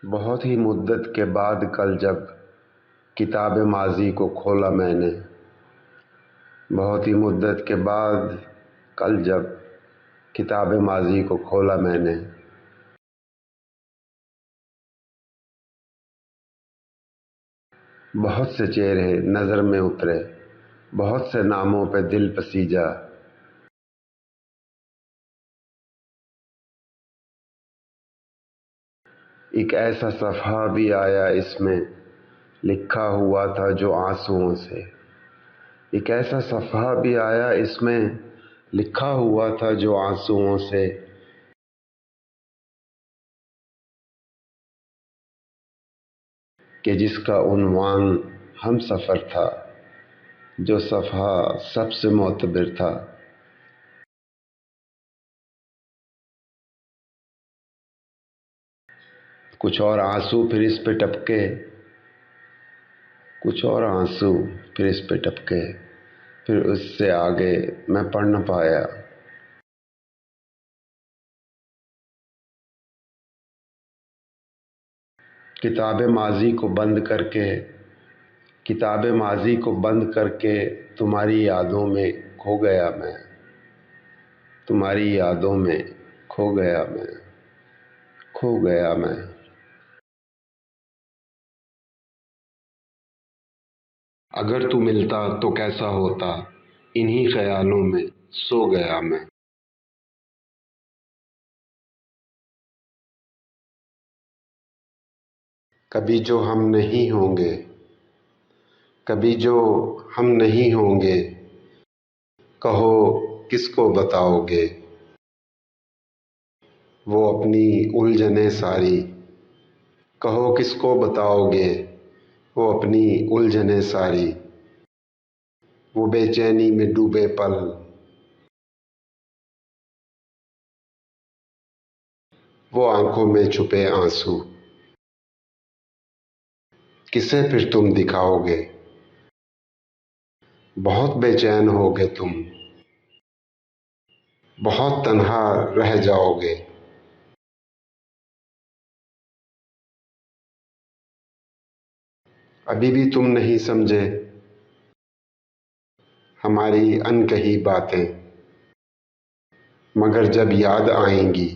बहुत ही मुद्दत के बाद कल जब किताब माज़ी को खोला मैंने, बहुत ही मुद्दत के बाद कल जब किताब माज़ी को खोला मैंने, बहुत से चेहरे नज़र में उतरे, बहुत से नामों पे दिल पसीजा। एक ऐसा सफ़हा भी आया इसमें लिखा हुआ था जो आंसुओं से, एक ऐसा सफ़हा भी आया इसमें लिखा हुआ था जो आंसुओं से। कि जिसका उन्वान हम सफ़र था, जो सफ़हा सबसे मोतबर था। कुछ और आंसू फिर इस पे टपके, कुछ और आंसू फिर इस पे टपके, फिर उससे आगे मैं पढ़ न पाया। किताब माज़ी को बंद करके, किताब माज़ी को बंद करके तुम्हारी यादों में खो गया मैं, तुम्हारी यादों में खो गया मैं, खो गया मैं। अगर तू मिलता तो कैसा होता, इन्हीं ख्यालों में सो गया मैं। कभी जो हम नहीं होंगे, कभी जो हम नहीं होंगे, कहो किसको बताओगे। वो अपनी उलझने सारी, कहो किसको बताओगे। वो अपनी उलझने सारी, वो बेचैनी में डूबे पल, वो आंखों में छुपे आंसू, किसे फिर तुम दिखाओगे। बहुत बेचैन होगे तुम, बहुत तन्हा रह जाओगे। अभी भी तुम नहीं समझे हमारी अनकही बातें, मगर जब याद आएंगी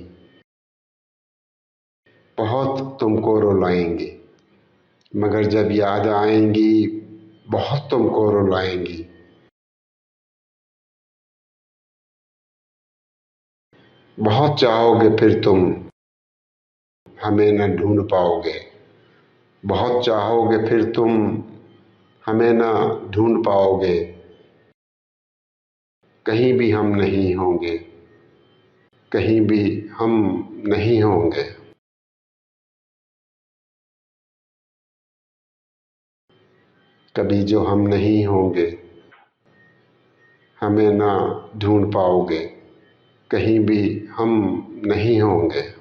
बहुत तुमको रुलाएंगी, मगर जब याद आएंगी बहुत तुमको रुलाएंगी। बहुत चाहोगे फिर तुम, हमें न ढूंढ पाओगे। बहुत चाहोगे फिर तुम, हमें न ढूंढ पाओगे। कहीं भी हम नहीं होंगे, कहीं भी हम नहीं होंगे। कभी जो हम नहीं होंगे, हमें ना ढूंढ पाओगे। कहीं भी हम नहीं होंगे।